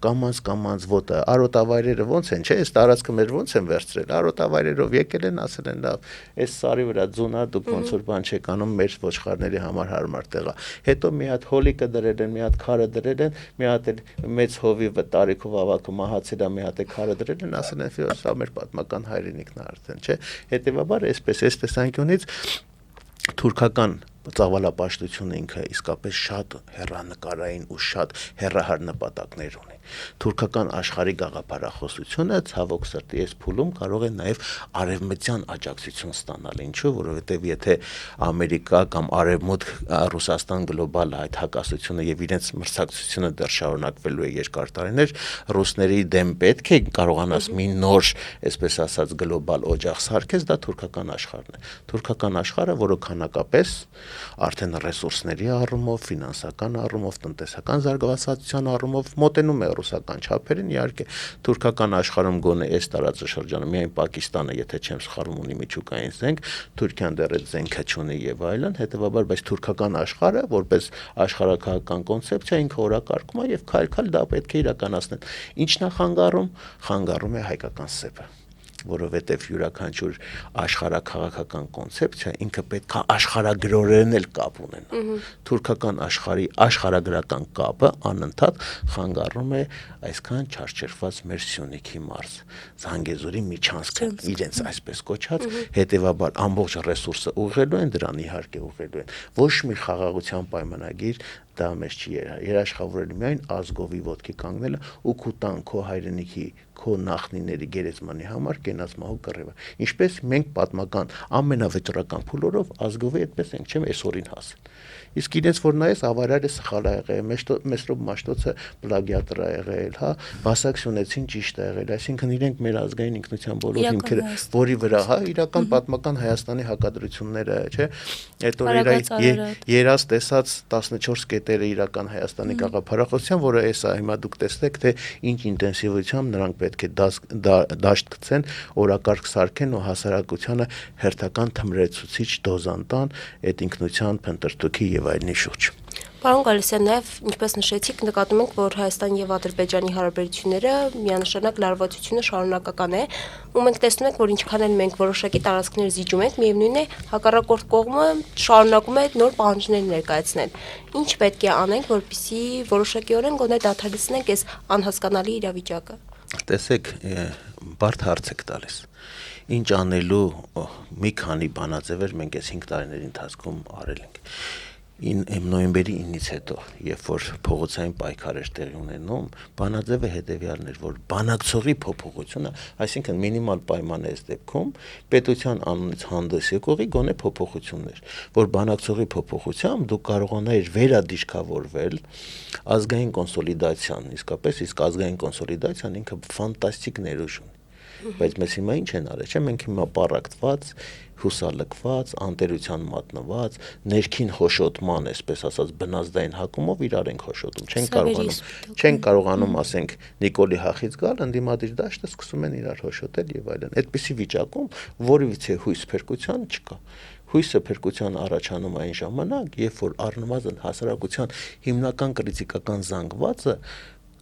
կամած ոտը արոտավայրերը ոնց են, չէ, այս տարածքը մեր ոնց են վերցրել, արոտավայրերով եկել են, ասել են լավ, այս սարի վրա ձունա, դուք ոնց որ բան չեք անում, մեր ոչխարների համար հարմար տեղ է։ Հետո մի հատ հոլիկը դրել են, մի հատ քարը դրել են, մի հատ էլ մեծ հովիվը տարիքով ավակը մահացել է, մի հատ է քարը դրել են, ասել են սա մեր պատմական հայրենիքն է արդեն, չէ։ Հետևաբար այսպես այս տեսանկյունից թուրքական ծավալապաշտությունը ինքը իսկապես շատ հեռանկարային ու շատ հեռահար նպատակներ ունի։ Թուրքական աշխարհի գաղափարախոսությունը ցավոք սրտի այս փուլում կարող է նաև արևմտյան աջակցություն ստանալ, ինչու, որովհետև եթե Ամերիկա կամ Արևմուտք Ռուսաստան գլոբալ այդ հակասությունը եւ իրենց մրցակցությունը դեռ շարունակվելու է երկար տարիներ, ռուսների դեմ պետք է կարողանաս մի նոր, այսպես ասած, գլոբալ օջախ սարքես, դա թուրքական աշխարհն է։ Թուրքական աշխարհը, որը քանակապես արդեն ռեսուրսների առումով, ֆինանսական առումով, տնտեսական զարգացածության առումով մոտենում է ռուսական չափերին, իհարկե թուրքական աշխարհում գոնե այս տարածաշրջանը միայն Պակիստանը, եթե չեմ սխալվում, ունի միջուկային զենք, Թուրքիան դեռ այդ զենքը չունի եւ այլն, հետեւաբար բայց թուրքական աշխարհը որպես աշխարհակահական կոնցեպցիա ինքը օրակարգում է եւ քայլ-քայլ դա պետք է իրականացնել։ Ինչն է խանգարում է հայկական սեպը, որովհետև յուրաքանչյուր աշխարհակաղակական կոնցեպցիա ինքը պետք է աշխարհագրորեն էլ կապ ունենա։ Թուրքական աշխարհի աշխարհագրական կապը անընդհատ խանգարում է այսքան չարչարված մեր Սյունիքի մարզ, Զանգեզուրի միջանցքը, իրենց այսպես կոչած, հետևաբար ամբողջ ռեսուրսը ուղղելու են դրան, իհարկե ուղղելու են։ Ոչ մի խաղաղության պայմանագիր դա մեզ չի երաշխավորել միայն ազգովի ոտքի կանգնելը ու քո տան քո հայրենիքի քո նախնիների գերեզմանի համար կենաց մահու կռիվը։ Ինչպես մենք պատմական ամենավճռական փուլորով ազգովի այդպես ենք, չէ՞, այսօրին հասել։ Իսկ իրենց որ նայես ավարարը սխալ է եղել, Մեսրոպ Մաշտոցը պլագիատոր է եղել, հա, Վասակ Սյունեցին ճիշտ է եղել, այսինքն իրենք մեր ազգային ինքնության բոլոր հիմքերը, որի վրա, հա, իրական պատմական Հայաստանի հակադրությունները, չէ, այդ օրերը երաս տեսած 14 կետերը իրական Հայաստանի գաղափարախոսության, որը էսա հիմա դուք տեսնեք, թե ինչ ինտենսիվությամբ նրանք պետք է դաշտ գցեն, օրակարգ սարքեն ու հասարակությանը հերթական թմրեցուցիչ դոզան տան այդ ինքնության փնտրտուքի եւ այլնի շուրջ։ Պարոն Գալստյան, նաև ինչպես նշեցիք, նկատում ենք, որ Հայաստանի եւ Ադրբեջանի հարաբերությունները միանշանակ լարվածությունը շարունակական է, ու մենք տեսնում ենք, որ ինչքան էլ մենք որոշակի տարածքներ զիջում ենք, միևնույն է, հակառակորդ կողմը շարունակում է նոր պահանջներ ներկայացնել։ Ինչ պետք է անենք, որպեսզի որոշակիորեն գոնե դադարեցնենք այս անհասկանալի իրավիճակը։ Տեսեք, բարդ հարց եք տալիս։ Ինչ անելու մի քանի բանաձևեր մենք այս 5 տարիների ընթացքում արել ենք։ Նոյեմբերի 9-ից հետո, երբ որ փողոցային պայքարեր տեղի ունենում, բանաձևը հետևյալն էր, որ բանակցողի փոփոխությունը, այսինքն մինիմալ պայման է այս դեպքում, պետության անունից հանդես եկողի գոնե փոփոխություններ, որ բանակցողի փոփոխությամբ դու կարողանայիր վերադիրքավորվել ազգային կոնսոլիդացիան, իսկ ազգային կոնսոլիդացիան ինքը ֆանտաստիկ ներուժ ունի։ Բայց մեզ հիմա ինչ են արել, չէ՞, մենք հիմա պառակտված, հուսալքված, անտերության մատնված, ներքին հոշոտման, այսպես ասած, բնազդային հակումով իրար ենք հոշոտում, չեն կարողանում, ասենք, Նիկոլի հախից գալ, ընդդիմադիր դաշտը սկսում են իրար հոշոտել եւ այլն։ Այդպիսի վիճակում որևիցե հույս փրկության չկա։ Հույսը փրկության առաջանում այն ժամանակ, երբ որ առնվազն հասարակության հիմնական կրիտիկական զանգվածը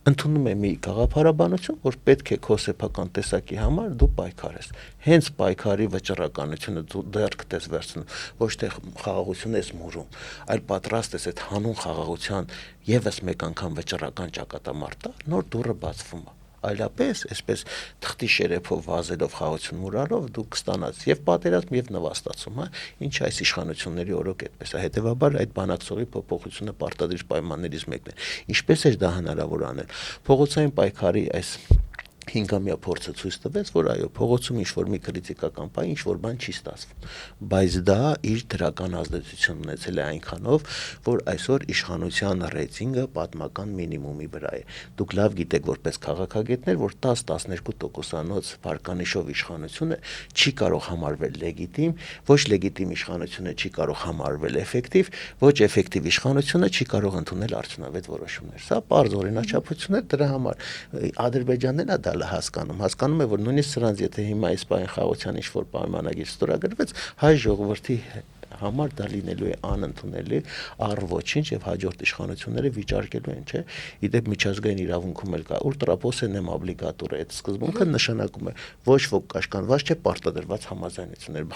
ընդունում է մի գաղափարաբանություն, որ պետք է քո սեփական տեսակի համար դու պայքարես։ Հենց պայքարի վճռականությունը դու դեռք ես վերցնում, ոչ թե խաղաղություն ես մուրում, այլ պատրաստ ես այդ հանուն խաղաղության եւս մեկ անգամ վճռական ճակատամարտ տա, նոր դուռը բացվում է։ Այլապես, այսպես թղթի շերեփով վազելով խաղաղություն մուրալով դու կստանաս եւ պատերազմ եւ նվաստացում, հա, ինչ այս իշխանությունների օրոք այդպես է։ Հետեւաբար այդ բանակցողի փոփոխությունը պարտադիր պայմաններից մեկն է։ Ինչպես է դա հնարավոր անել։ Փողոցային պայքարի այս 5-ամյա փորձը ցույց տվեց, որ այո, փողոցում ինչ-որ մի քրիտիկական բան, ինչ-որ բան չի ստացվում, բայց դա իր դրական ազդեցություն ունեցել է այնքանով, որ այսօր իշխանության ռեյտինգը պատմական մինիմումի վրա է։ Դուք լավ գիտեք որպես քաղաքագետներ, որ 10-12%-անոց վարկանիշով իշխանությունը չի կարող համարվել լեգիտիմ, ոչ լեգիտիմ իշխանությունը չի կարող համարվել էֆեկտիվ, ոչ էֆեկտիվ իշխանությունը չի կարող ընդունել արդյունավետ որոշումներ։ Սա պարզ օրինաչափություն է դրա համար։ Ադրբեջանն է հասկանում է, որ նույնիսկ սրանց եթե հիմա այս պահին խաղաղության ինչ-որ պայմանագիր ստորագրվեց, հայ ժողովրդի համար դա լինելու է անընդունելի, առ ոչինչ եւ հաջորդ իշխանությունները վիճարկելու են, չէ՞։ Իդեպ միջազգային իրավունքում էլ կա ultraposenem obligator, այդ սկզբունքը նշանակում է ոչ ոք կաշկանդված չէ պարտադրված համաձայնություններ։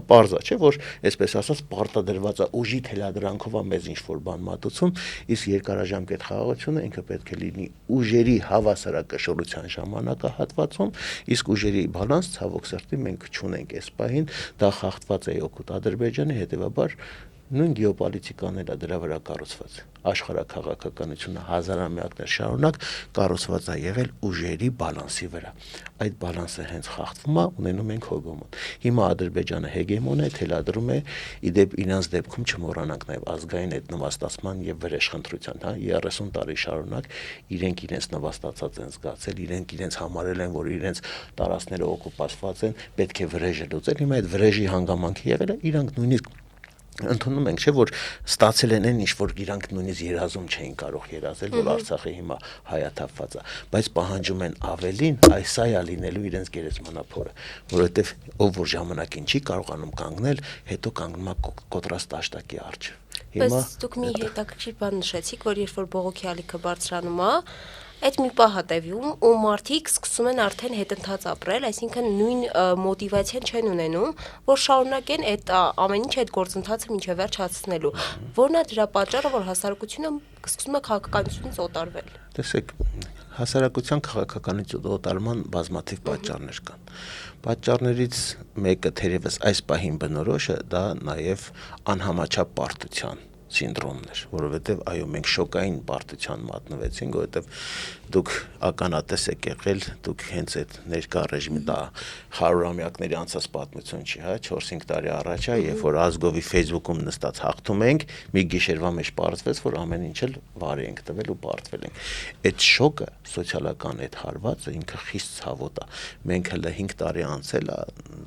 Պարզ է, չէ՞, որ այսպես ասած պարտադրված է ուժի թելադրանքով է մեզ ինչ-որ բան մատուցում, իսկ երկարաժամկետ խաղաղությունը ինքը պետք է լինի ուժերի հավասարակշռության ժամանակահատվածում, իսկ ուժերի բալանս ցավոք սրտի մենք չունենք այս պահին, դա խախտված է օգուտ Ադրբեջանի, հետեւաբար նույն գեոպոլիտիկան էլ է դրա վրա կառուցված։ Աշխարհաքաղաքականությունը հազարամյակներ շարունակ կառուցված է եղել ուժերի բալանսի վրա։ Այդ բալանսը հենց խախտվում է, ունենում ենք հոգոմոն։ Հիմա Ադրբեջանը հեգեմոն է, թելադրում է, իդեպ իրանց դեպքում չմոռանանք նաև ազգային այդ նվաստացման եւ վրեժխնդրության, հա, 30 տարի շարունակ իրենք իրենց նվաստացած են զգացել, իրենք իրենց համարել են, որ իրենց տարածքները օկուպացված են, պետք է վրեժը լուծել։ Հիմա այդ վրեժի հանգամանքը եղել է, իրանք նույնիսկ ընդունում ենք, չէ, որ ստացել են ինչ որ իրանք նույնիսկ երազում չէին կարող երազել, որ Արցախը հիմա հայաթափված է, բայց պահանջում են ավելին, սա է լինելու իրենց գերեզմանափորը, որովհետև ով որ ժամանակին չի կարողանում կանգնել, հետո կանգնում է կոտրած տաշտակի առջև։ Հիմա դուք մի հետաքրքիր բան նշեցիք, որ երբ որ բողոքի ալիքը բարձրանում է, այդ մի պահ է տևում, ու մարդիկ սկսում են արդեն հետընթաց ապրել, այսինքն նույն մոտիվացիան չեն ունենում, որ շարունակեն այդ ամեն ինչ այդ գործընթացը մինչև վերջ հասցնելու։ Որն է դրա պատճառը, որ հասարակությունը սկսում է քաղաքականությունից օտարվել։ Տեսեք, հասարակության քաղաքականից օտարման բազմաթիվ պատճառներ կան։ Պատճառներից մեկը թերևս այս պահին բնորոշը դա նաև անհամաչափ պարտության սինդրոմն էր, որովհետև այո մենք շոկային պարտության մատնվեցինք, որովհետև դուք ականատես եք եղել, դուք հենց այդ ներկա ռեժիմի դա 100-ամյակների անցած պատմություն չի, հա, 4-5 տարի առաջ է, երբ որ Ազգովի Facebook-ում նստած հաղթում ենք, մի գիշերվա մեջ պարզվեց, որ ամեն ինչ էլ վարի ենք տվել ու պարտվել ենք։ Այդ շոկը, սոցիալական այդ հարվածը ինքը խիստ ցավոտ է։ Մենք հələ 5 տարի անցել է,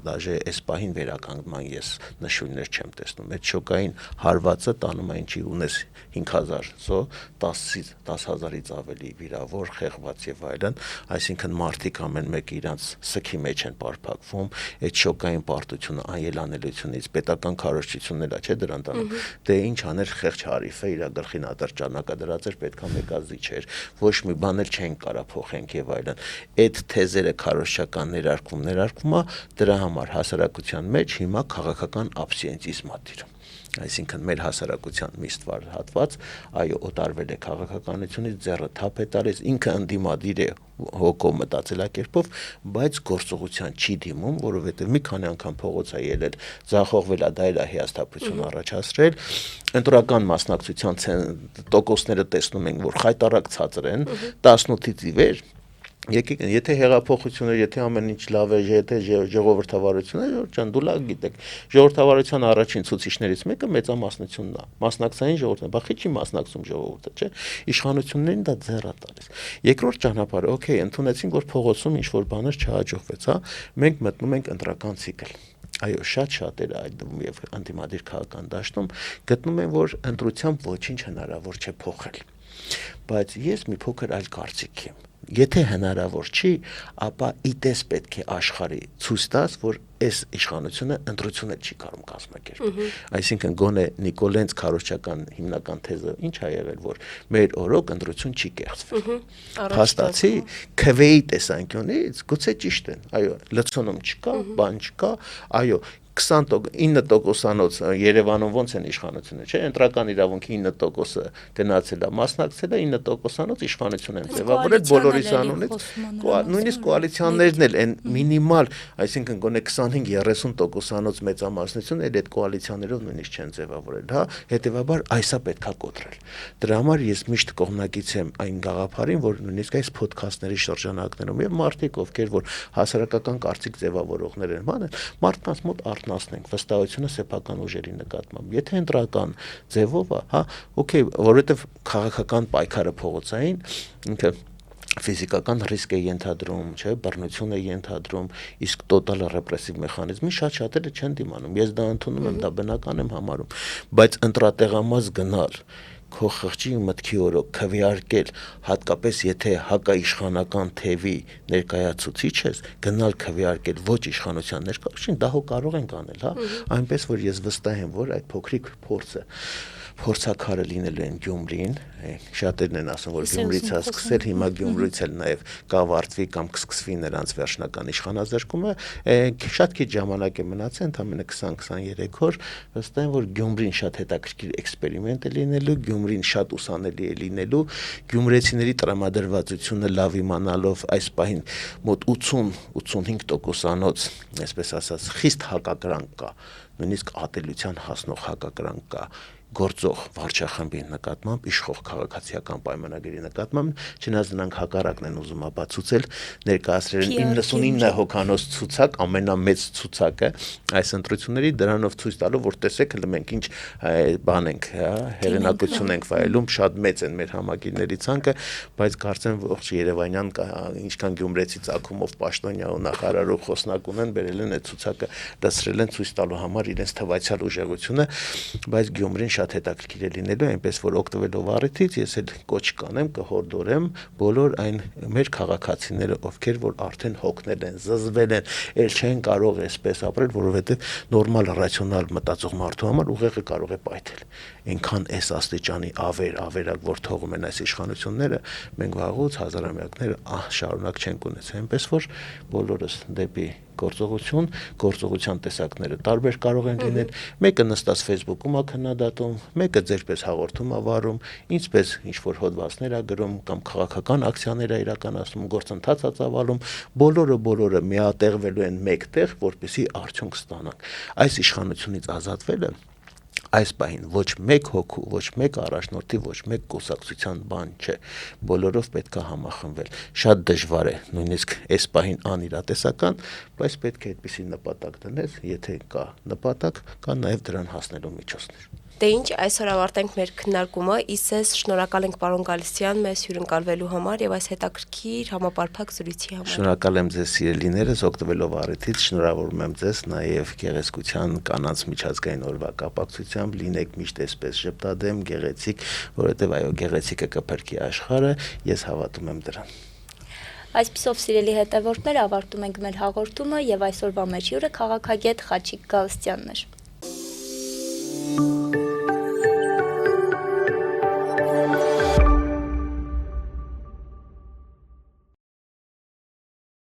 դաժե այս պահին վերականգնման ես նշույլներ չեմ տեսնում։ Այդ շոկային հարվածը տանում է ինչի ունես 5000 զո, 10,000-ից ավելի վիրավոր, խեղված եւ այլն, այսինքն մարդիկ ամեն մեկը իրանց սքի մեջ են պարփակվում, այդ շոկային պարտությունը անելանելությունից պետական քարոզչությունն էլ է, չէ, դրան տանում։ Դե ինչ աներ խեղճ հարիֆը իր գլխին ատրճանակա դրած էր, պետքա մեկազի չէր, ոչ մի բան էլ չեն կարա փոխենք եւ այլն։ Այդ թեզերը քարոզչական ներարկումա, դրա համար հասարակության մեջ հիմա քաղաքական աբսենտիզմ է տիրում։ Այսինքն մեր հասարակության մի ստվար հատված, այո, օտարվել է քաղաքականությունից, ձեռը թափ է տալիս, ինքը ընդդիմադիր է հոգով մտածելակերպով, բայց գործողության չի դիմում, որովհետև մի քանի անգամ փողոց է ելել, ձախողվել է, դա էլ է հիասթափություն առաջացրել, ընտրական մասնակցության տոկոսները տեսնում ենք, որ խայտառակ ցածր են, 18-ից ի վեր Եկեք, եթե հեղափոխությունը, եթե ամեն ինչ լավ է, եթե ժողովրդավարությունը, ջան, դու լավ գիտեք, ժողովրդավարության առաջին ցուցիչներից մեկը մեծամասնությունն է, մասնակցային ժողովուրդն է, բախի չի մասնակցում ժողովուրդը, չէ՞, իշխանություններին դա ձեռ է տալիս։ Երկրորդ ճանապարհը, օքեյ, ընդունեցինք, որ փողոցում ինչ-որ բաներ չհաջողվեց, հա, մենք մտնում ենք ընտրական ցիկլ։ Այո, շատ-շատերը այդում եւ անտիմադիր քաղաքական դաշտում գտնում են, որ ընտրությամբ ոչինչ հնարավոր չէ փոխել։ Բայց ես մի փոքր այլ կարծիքի եմ։ եթե հնարավոր չի, ապա իտես պետք է աշխարհի ցույց տաս, որ այս իշխանությունը ընտրություն չի կարող կազմակերպել։ Այսինքն գոնե Նիկոլենց քարոզչական հիմնական թեզը ինչ ա եղել, որ մեր օրոք ընտրություն չի կեղծվել։ Փաստացի քվեի տեսանկյունից գուցե ճիշտ են։ Այո, լցոնում չկա, բան չկա, այո 9%-անոց Երևանում ոնց են իշխանությունը, չէ՞, ընտրական իրավունքի 9%-ը գնացել է, մասնակցել է 9%-անոց իշխանություն են ձևավորել բոլորիս անունից, նույնիսկ կոալիցիաներն էլ են մինիմալ, այսինքն գոնե 25-30%-անոց մեծամասնություն էլ այդ կոալիցիաներով նույնիսկ չեն ձևավորել, հա, հետեւաբար այսա պետքա կոտրել։ Դրա համար ես միշտ կողմնակից եմ այն գաղափարին, որ նույնիսկ այս ոդքասթների շրջանակներում եւ մարդիկ, ովքեր որ հասարակական կարծիք ձևավորողներ են, բան են, մարդկանց մոտ արտնասնենք վստահությունը սեփական ուժերի նկատմամբ։ Եթե ընտրական ձևով է, հա, օքեյ, որովհետև քաղաքական պայքարը փողոցային ինքը ֆիզիկական ռիսկ է ենթադրում, չէ, բռնություն է ենթադրում, իսկ տոտալ ռեպրեսիվ մեխանիզմի շատ-շատերը չեն դիմանում։ Ես դա ընդունում եմ, դա բնական եմ համարում, բայց ընտրատեղամաս գնալ քո խղճի մտքի օրոք քվեարկել, հատկապես եթե հակաիշխանական թևի ներկայացուցիչ ես, գնալ քվեարկել ոչ իշխանության ներկայացուցիչին, դա հո կարող ենք անել, հա, այնպես որ ես վստահ եմ, որ այդ փոքրիկ փորձակարը լինելու են Գյումրին, շատերն են ասում, որ Գյումրից է սկսել, հիմա Գյումրից էլ նաև կավարտվի կամ կսկսվի նրանց վերջնական իշխանազրկումը, շատ քիչ ժամանակ է մնացել, ընդամենը 20-23 օր, վստահ եմ, որ Գյումրին շատ հետաքրքիր էքսպերիմենտ է լինելու, Գյումրին շատ ուսանելի է լինելու, գյումրեցիների տրամադրվածությունը լավ իմանալով այս պահին մոտ 80-85%-անոց, այսպես ասած, խիստ հակակրանք կա, նույնիսկ ատելության հասնող հակակրանք կա գործող վարչախմբի նկատմամբ, իշխող քաղաքացիական պայմանագրի նկատմամբ, չնայած նրանք հակառակն են ուզում ապացուցել, ներկայացրել են 99 հոգանոց ցուցակ, ամենամեծ ցուցակը այս ընտրությունների, դրանով ցույց տալով, որ տեսեք, հələ մենք ինչ բան ենք, հա, հեղինակություն ենք վայելում, շատ մեծ են մեր համագիների ցանկը, բայց կարծեմ ողջ Երևանյան ինչքան գյումրեցի ցակումով պաշտոնյա ու նախարարու խոսնակ ունեն, բերել են այդ ցուցակը, դասրել են ցույց տալու համար իրենց թվայցյալ ուժեղությունը, բայց Գյումրին շատ հետաքրքիր է լինելու, այնպես որ օգտվելով առիթից ես էլ կոչ կանեմ, կհորդորեմ բոլոր այն մեր քաղաքացիները, ովքեր որ արդեն հոգնել են, զզվել են, ել չեն կարող այսպես ապրել, որովհետև նորմալ ռացիոնալ մտածող մարդու համար ուղեղը կարող է պայթել։ Այնքան այս աստիճանի ավերակ, որ թողում են այս իշխանությունները, մենք վաղուց հազարամյակներ շարունակ չենք ունեցել, այնպես որ բոլորս դեպի գործողության տեսակները տարբեր կարող են լինել, մեկը նստած Facebook-ում է քննադատում, մեկը ձերպես հաղորդում է վարում, ինչպես ինչ-որ հոդվածներ է գրում կամ քաղաքական ակցիաներ է իրականացնում, գործընթաց է ծավալում, բոլորը միատեղվելու են մեկտեղ, որպեսզի արդյունք ստանանք։ Այս իշխանությունից ազատվելը այս պահին ոչ մեկ հոգու, ոչ մեկ առաջնորդի, ոչ մեկ կուսակցության բան չէ, բոլորով պետք է համախմբվել, շատ դժվար է, նույնիսկ այս պահին անիրատեսական, բայց պետք է այդպիսի նպատակ դնես, եթե կա նպատակ, կա նաև դրան հասնելու միջոցներ։ Դե ինչ, այսօր ավարտենք մեր քննարկումը, իսես շնորհակալ ենք պարոն Գալստյան մեզ հյուրընկալվելու համար եւ այս հետաքրքիր համապարփակ զրույցի համար։ Շնորհակալ եմ ձեզ սիրելիներս, օգտվելով առիթից, շնորհավորում եմ ձեզ նաև գեղեցկության կանանց միջազգային օրվա կապակցությամբ, լինեք միշտ այսպես ժպտադեմ, գեղեցիկ, որովհետեւ այո, գեղեցիկը կփրկի աշխարհը, ես հավատում եմ դրան։ Այսպիսով սիրելի հետևորդներ, ավարտում ենք մեր հաղորդումը եւ այսօրվա մեր հյուրը քաղաքագետ Խաչիկ Գալստյանն էր։